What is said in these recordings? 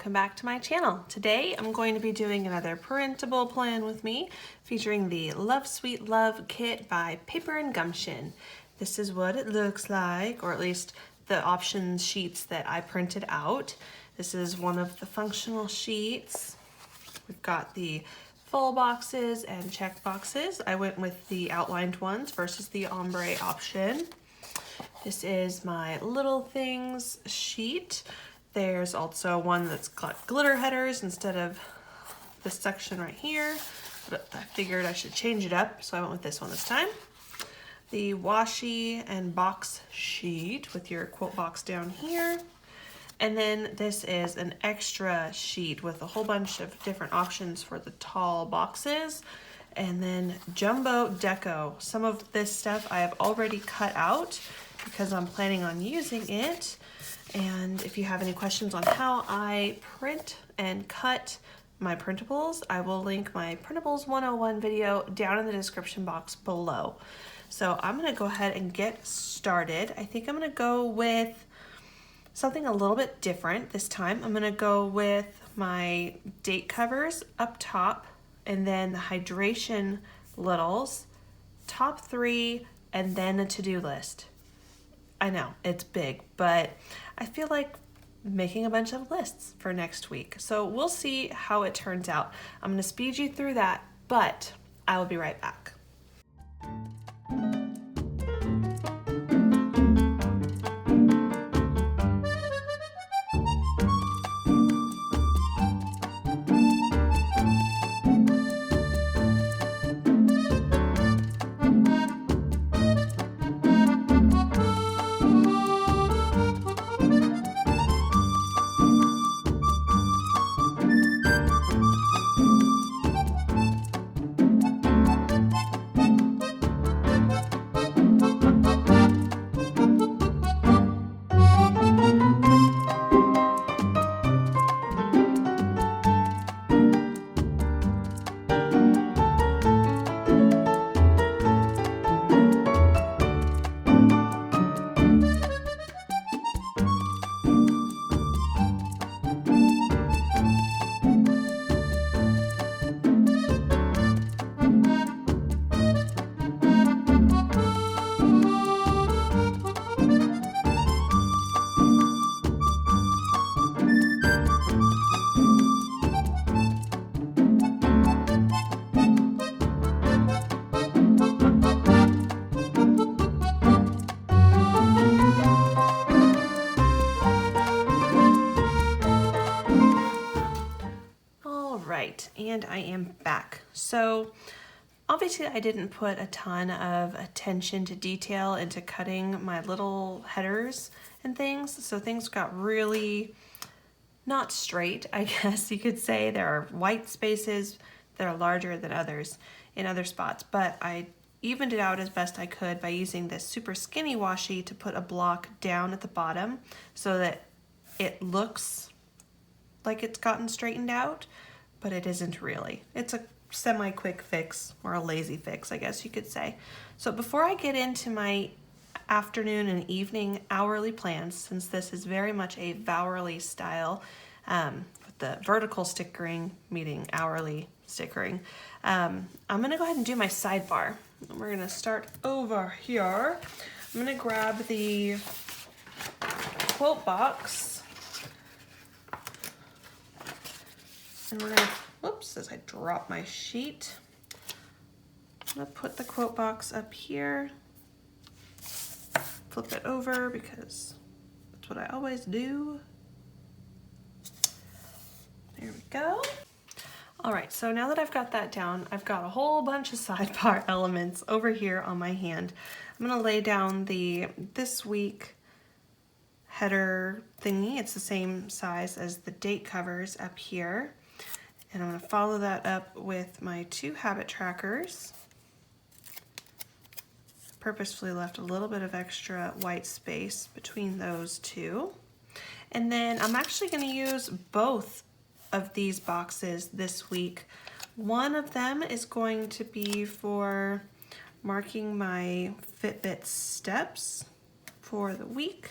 welcome back to my channel. Today I'm going to be doing another printable plan with me featuring the Love Sweet Love kit by Paper and Gumption. This is what it looks like, or at least the option sheets that I printed out. This is one of the functional sheets. We've got the full boxes and check boxes. I went with the outlined ones versus the ombre option. This is my little things sheet. There's also one that's got glitter headers instead of this section right here, but I figured I should change it up, so I went with this one this time. The washi and box sheet with your quote box down here. And then this is an extra sheet with a whole bunch of different options for the tall boxes. And then jumbo deco. Some of this stuff I have already cut out because I'm planning on using it. And if you have any questions on how I print and cut my printables, I will link my Printables 101 video down in the description box below. So I'm gonna go ahead and get started. I think I'm gonna go with something a little bit different this time. I'm gonna go with my date covers up top, and then the hydration littles, top 3, and then a to-do list. I know, it's big, but I feel like making a bunch of lists for next week. So we'll see how it turns out. I'm gonna speed you through that, but I will be right back. And I am back. So obviously I didn't put a ton of attention to detail into cutting my little headers and things, so things got really not straight, I guess you could say. There are white spaces that are larger than others in other spots, but I evened it out as best I could by using this super skinny washi to put a block down at the bottom so that it looks like it's gotten straightened out, but it isn't really. It's a semi-quick fix, or a lazy fix, I guess you could say. So before I get into my afternoon and evening hourly plans, since this is very much a Vourly style, with the vertical stickering meeting hourly stickering, I'm gonna go ahead and do my sidebar. We're gonna start over here. I'm gonna grab the quote box, and we're gonna, whoops, as I drop my sheet, I'm gonna put the quote box up here, flip it over because that's what I always do. There we go. All right, so now that I've got that down, I've got a whole bunch of sidebar elements over here on my hand. I'm gonna lay down the this week header thingy. It's the same size as the date covers up here. And I'm going to follow that up with my 2 habit trackers. Purposefully left a little bit of extra white space between those 2. And then I'm actually going to use both of these boxes this week. One of them is going to be for marking my Fitbit steps for the week.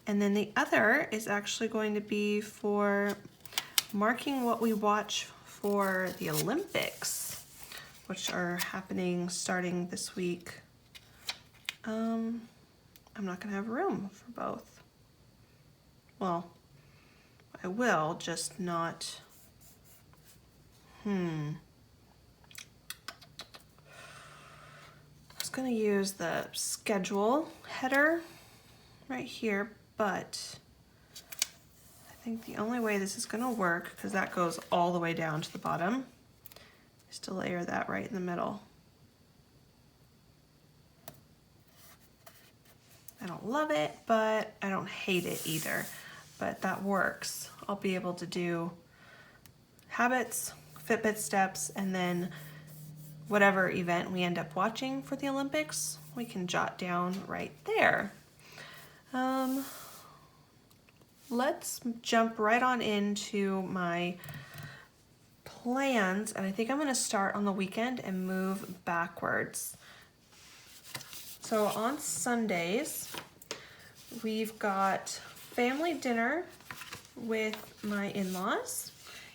And then the other is actually going to be for marking what we watch for the Olympics, which are happening starting this week. I'm not gonna have room for both. Well, I will, just not, I was gonna use the schedule header right here, but I think the only way this is gonna work, because that goes all the way down to the bottom, is to layer that right in the middle. I don't love it, but I don't hate it either, but that works. I'll be able to do habits, Fitbit steps, and then whatever event we end up watching for the Olympics, we can jot down right there. Let's jump right on into my plans, and I think I'm gonna start on the weekend and move backwards. So on Sundays, we've got family dinner with my in-laws,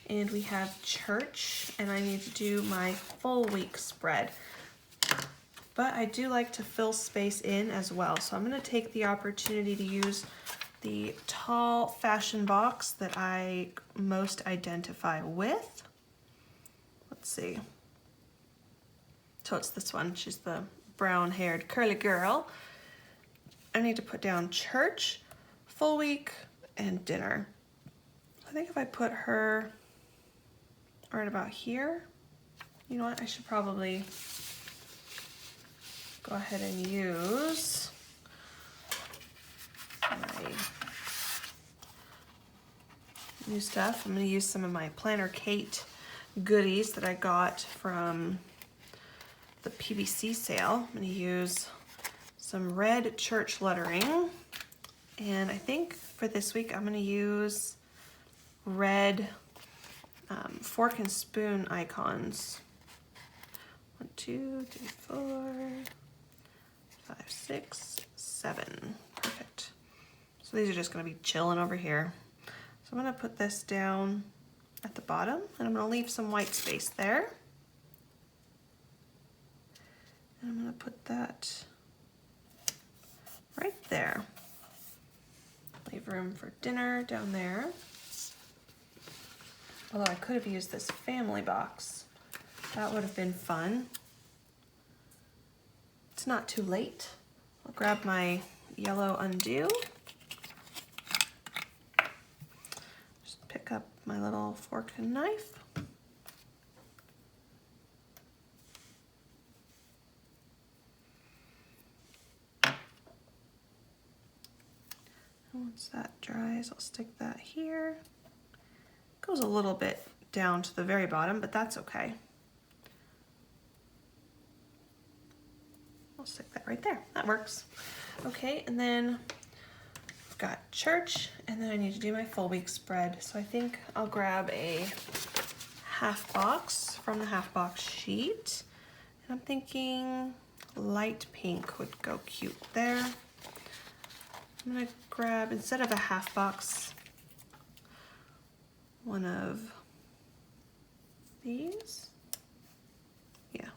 and we have church, and I need to do my full week spread. But I do like to fill space in as well, so I'm gonna take the opportunity to use the tall fashion box that I most identify with. Let's see. So it's this one. She's the brown-haired curly girl. I need to put down church, full week, and dinner. I think if I put her right about here, you know what, I should probably go ahead and use my new stuff. I'm going to use some of my Planner Kate goodies that I got from the PVC sale. I'm going to use some red church lettering, and I think for this week I'm going to use red fork and spoon icons. 1, 2, 3, 4, 5, 6, 7. Perfect. So these are just going to be chilling over here. So I'm going to put this down at the bottom, and I'm going to leave some white space there. And I'm going to put that right there. Leave room for dinner down there. Although I could have used this family box. That would have been fun. It's not too late. I'll grab my yellow undo. Just pick up my little fork and knife. Once that dries, I'll stick that here. Goes a little bit down to the very bottom, but that's okay. I'll stick that right there. That works. Okay, and then I've got church, and then I need to do my full week spread. So I think I'll grab a half box from the half box sheet. And I'm thinking light pink would go cute there. I'm gonna grab, instead of a half box, one of these. Yeah.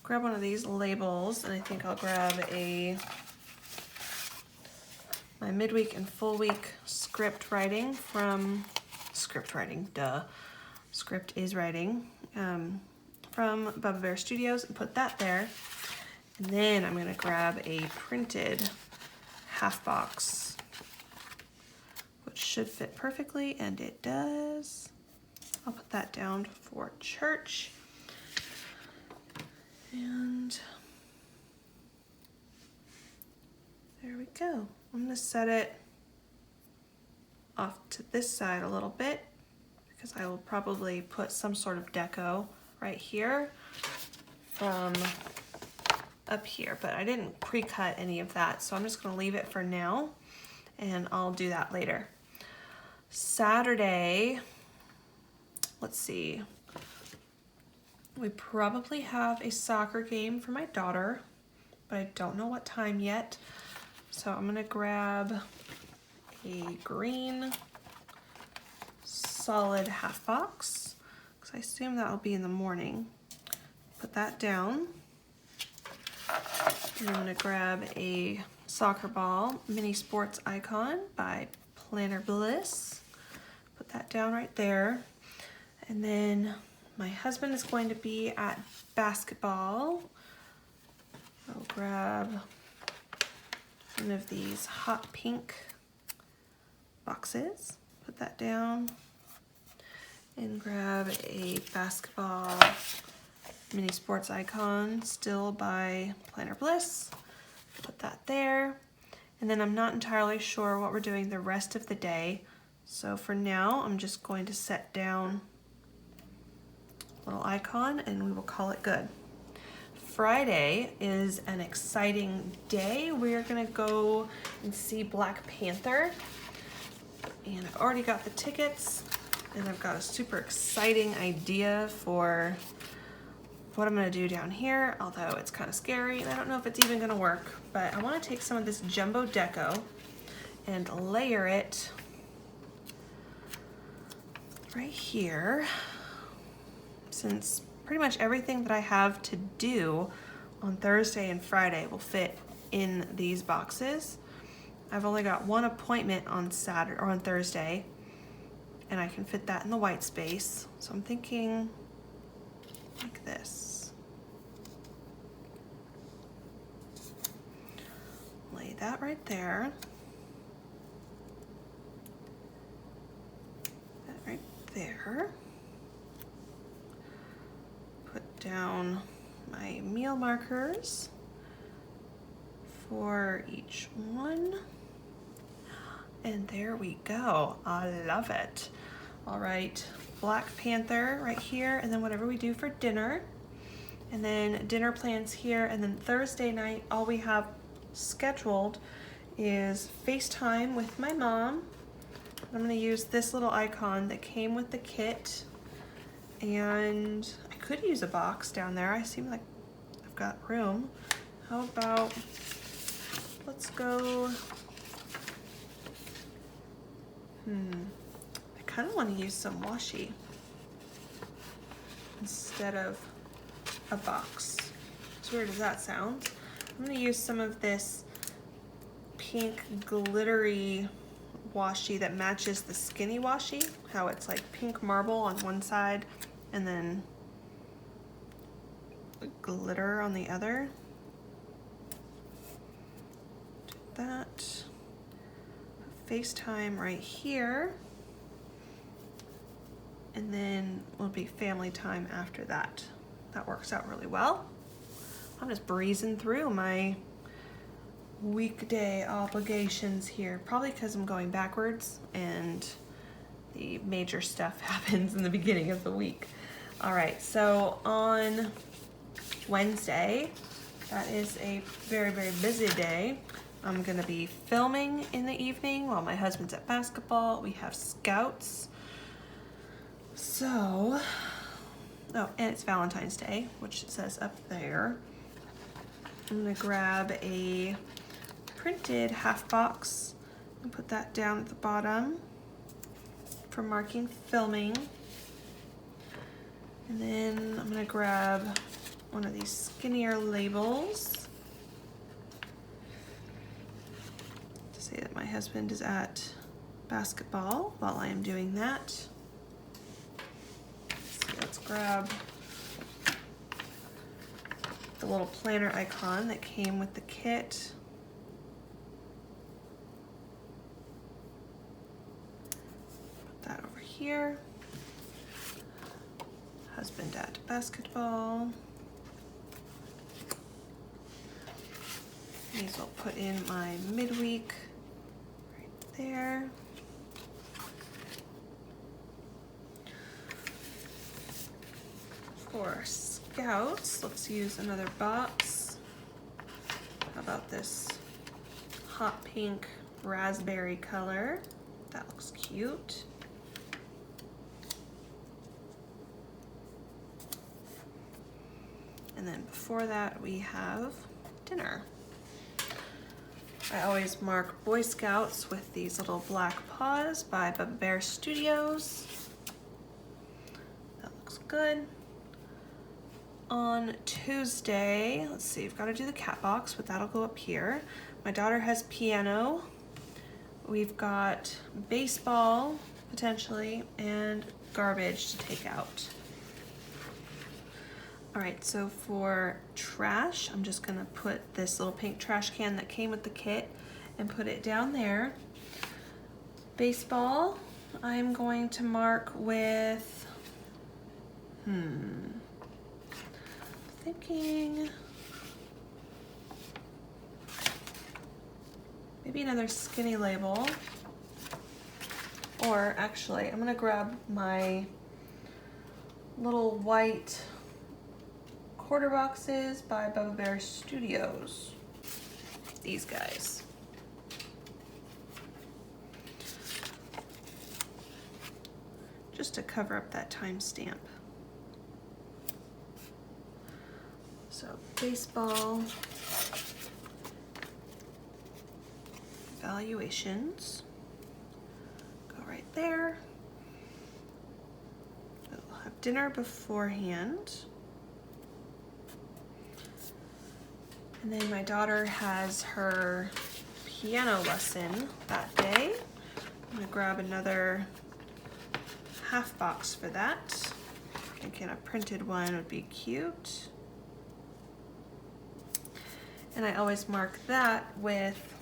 Grab one of these labels, and I think I'll grab my midweek and full week script writing from Script is Writing from Bubba Bear Studios, and put that there. And then I'm gonna grab a printed half box, which should fit perfectly, and it does. I'll put that down for church. And there we go. I'm gonna set it off to this side a little bit, because I will probably put some sort of deco right here from up here, but I didn't pre-cut any of that, so I'm just gonna leave it for now, and I'll do that later. Saturday, let's see, we probably have a soccer game for my daughter, but I don't know what time yet. So I'm gonna grab a green solid half box, because I assume that'll be in the morning. Put that down. And I'm gonna grab a soccer ball mini sports icon by Planner Bliss. Put that down right there. And then my husband is going to be at basketball. I'll grab one of these hot pink boxes. Put that down. And grab a basketball mini sports icon, still by Planner Bliss. Put that there. And then I'm not entirely sure what we're doing the rest of the day. So for now, I'm just going to set down a little icon and we will call it good. Friday is an exciting day. We're gonna go and see Black Panther. And I've already got the tickets and I've got a super exciting idea for what I'm gonna do down here, although it's kind of scary and I don't know if it's even gonna work, but I wanna take some of this jumbo deco and layer it right here, since pretty much everything that I have to do on Thursday and Friday will fit in these boxes. I've only got one appointment on Saturday or on Thursday, and I can fit that in the white space. So I'm thinking like this. Lay that right there. That right there. Put down my meal markers for each one. And there we go. I love it. All right, Black Panther right here, and then whatever we do for dinner. And then dinner plans here, and then Thursday night, all we have scheduled is FaceTime with my mom. I'm gonna use this little icon that came with the kit, and I could use a box down there. I seem like I've got room. How about, let's go, I kind of want to use some washi instead of a box. As weird as that sounds. I'm going to use some of this pink glittery washi that matches the skinny washi, how it's like pink marble on one side and then glitter on the other. Do that. FaceTime right here, and then will be family time after that. That works out really well. I'm just breezing through my weekday obligations here, probably because I'm going backwards and the major stuff happens in the beginning of the week. All right, so on Wednesday, that is a very, very busy day. I'm gonna be filming in the evening while my husband's at basketball. We have scouts. So, oh, and it's Valentine's Day, which it says up there. I'm gonna grab a printed half box and put that down at the bottom for marking filming. And then I'm gonna grab one of these skinnier labels to say that my husband is at basketball while I am doing that. So let's grab the little planner icon that came with the kit. Put that over here. Husband at basketball. These will put in my midweek right there. For scouts, let's use another box. How about this hot pink raspberry color? That looks cute. And then before that we have dinner. I always mark Boy Scouts with these little black paws by Bubba Bear Studios. That looks good. On Tuesday, let's see, I've got to do the cat box, but that'll go up here. My daughter has piano. We've got baseball, potentially, and garbage to take out. All right, so for trash, I'm just gonna put this little pink trash can that came with the kit and put it down there. Baseball, I'm going to mark with, thinking maybe another skinny label. Or actually, I'm gonna grab my little white quarter boxes by Bubba Bear Studios. These guys. Just to cover up that timestamp. So baseball, evaluations, go right there. We'll have dinner beforehand. And then my daughter has her piano lesson that day. I'm gonna grab another half box for that. Thinking a printed one would be cute. And I always mark that with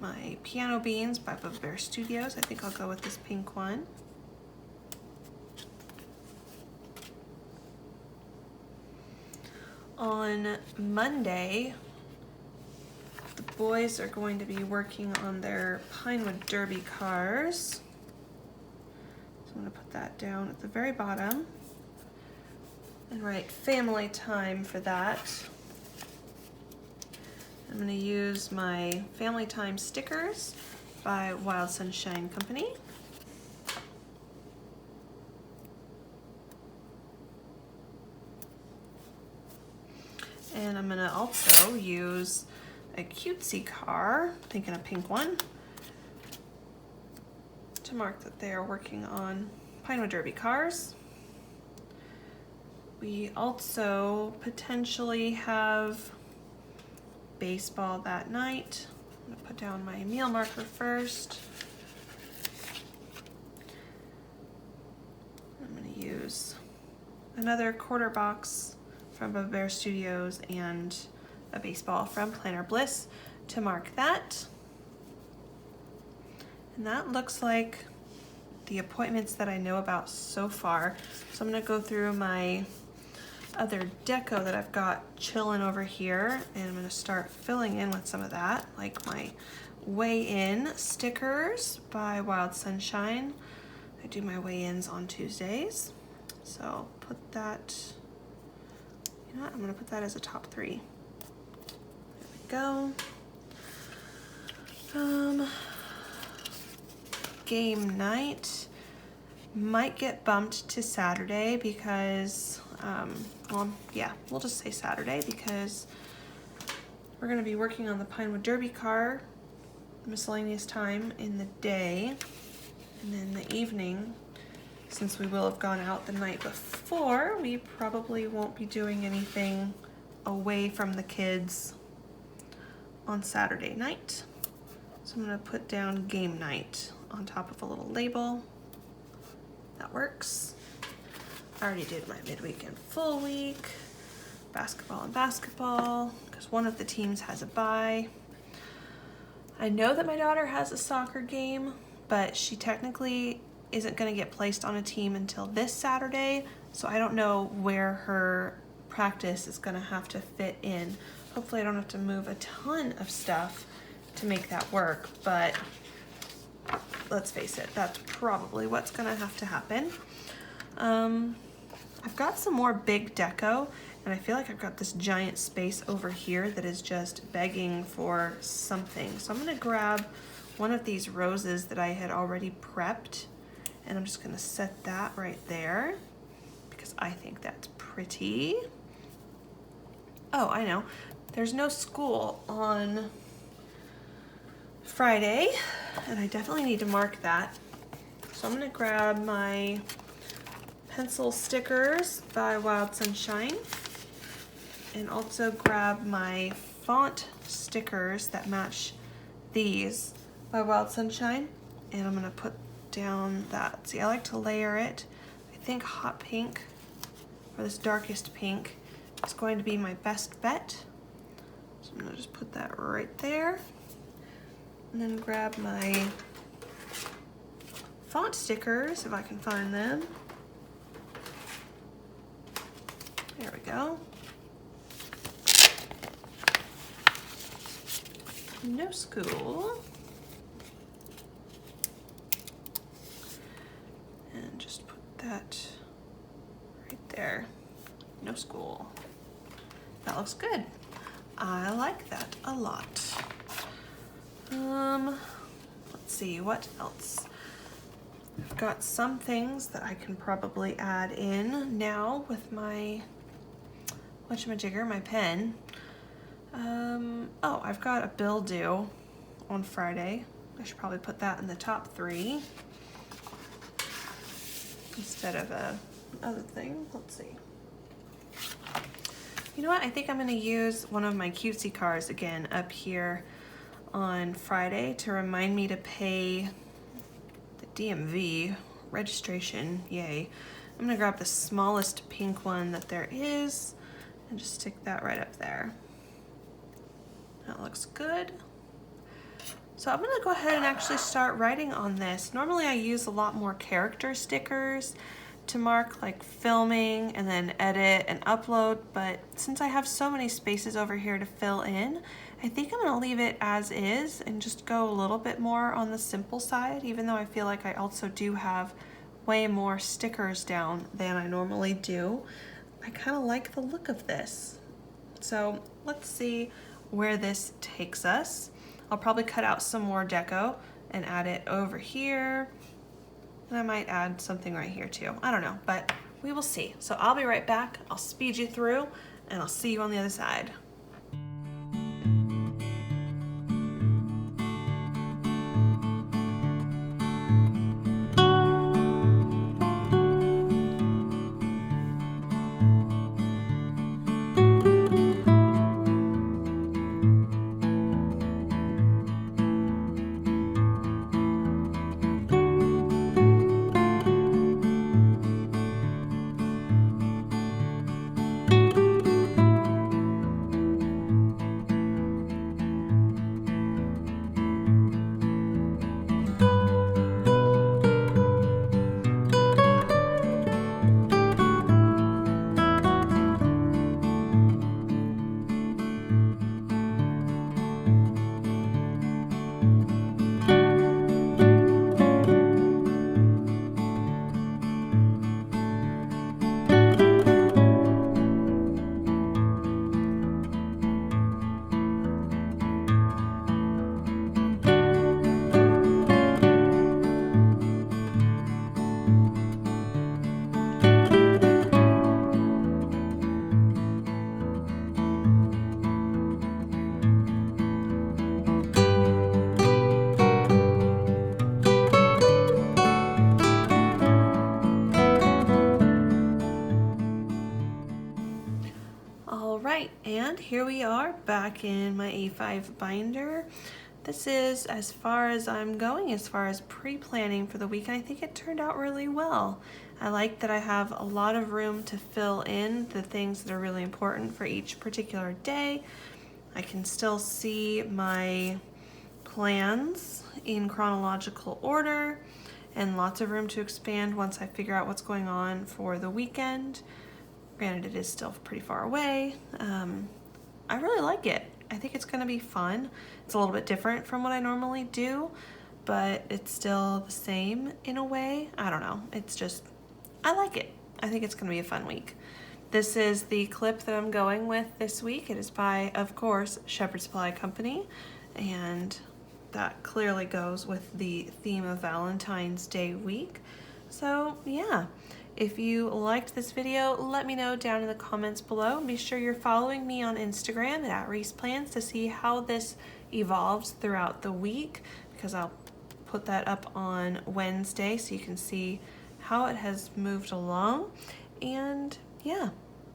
my piano beans by Bubba Bear Studios. I think I'll go with this pink one. On Monday, the boys are going to be working on their Pinewood Derby cars. So I'm going to put that down at the very bottom and write family time for that. I'm going to use my family time stickers by Wild Sunshine Company. And I'm gonna also use a cutesy car, thinking a pink one, to mark that they are working on Pinewood Derby cars. We also potentially have baseball that night. I'm gonna put down my meal marker first. I'm gonna use another quarter box from Bubba Bear Studios and a baseball from Planner Bliss to mark that. And that looks like the appointments that I know about so far. So I'm gonna go through my other deco that I've got chilling over here, and I'm gonna start filling in with some of that, like my weigh-in stickers by Wild Sunshine. I do my weigh-ins on Tuesdays. So put that, you know what, I'm gonna put that as a top 3. There we go. Game night might get bumped to Saturday because, well, yeah, we'll just say Saturday because we're gonna be working on the Pinewood Derby car, miscellaneous time in the day, and then the evening, since we will have gone out the night before, we probably won't be doing anything away from the kids on Saturday night. So I'm gonna put down game night on top of a little label. That works. I already did my midweek and full week, basketball and basketball, because one of the teams has a bye. I know that my daughter has a soccer game, but she technically isn't gonna get placed on a team until this Saturday, so I don't know where her practice is gonna have to fit in. Hopefully I don't have to move a ton of stuff to make that work, but let's face it, that's probably what's gonna have to happen. I've got some more big deco, and I feel like I've got this giant space over here that is just begging for something. So I'm gonna grab one of these roses that I had already prepped, and I'm just gonna set that right there because I think that's pretty. Oh, I know. There's no school on Friday, and I definitely need to mark that. So I'm gonna grab my pencil stickers by Wild Sunshine and also grab my font stickers that match these by Wild Sunshine, and I'm gonna put down that. See, I like to layer it. I think hot pink, or this darkest pink, is going to be my best bet. So I'm gonna just put that right there, and then grab my font stickers, if I can find them. There we go. No school. And just put that right there. No school. That looks good. I like that a lot. Let's see, what else? I've got some things that I can probably add in now with my whatchamajigger, my pen. Oh, I've got a bill due on Friday. I should probably put that in the top 3 instead of a other thing. Let's see. You know what? I think I'm going to use one of my cutesy cards again up here on Friday to remind me to pay the DMV registration. Yay. I'm going to grab the smallest pink one that there is and just stick that right up there. That looks good. So I'm gonna go ahead and actually start writing on this. Normally I use a lot more character stickers to mark like filming and then edit and upload, but since I have so many spaces over here to fill in, I think I'm gonna leave it as is and just go a little bit more on the simple side, even though I feel like I also do have way more stickers down than I normally do. I kind of like the look of this. So let's see where this takes us. I'll probably cut out some more deco and add it over here. And I might add something right here too. I don't know, but we will see. So I'll be right back. I'll speed you through and I'll see you on the other side. And here we are back in my A5 binder. This is as far as I'm going as far as pre-planning for the week, and I think it turned out really well. I like that I have a lot of room to fill in the things that are really important for each particular day. I can still see my plans in chronological order and lots of room to expand once I figure out what's going on for the weekend. Granted, it is still pretty far away. I really like it. I think it's gonna be fun. It's a little bit different from what I normally do, but it's still the same in a way. I don't know, it's just, I like it. I think it's gonna be a fun week. This is the clip that I'm going with this week. It is by, of course, Shepherd Supply Company, and that clearly goes with the theme of Valentine's Day week. So yeah, If you liked this video, let me know down in the comments below. Be sure you're following me on Instagram at ReesePlans to see how this evolves throughout the week, because I'll put that up on Wednesday so you can see how it has moved along. And yeah,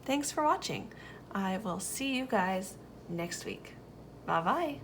thanks for watching. I will see you guys next week. Bye-bye.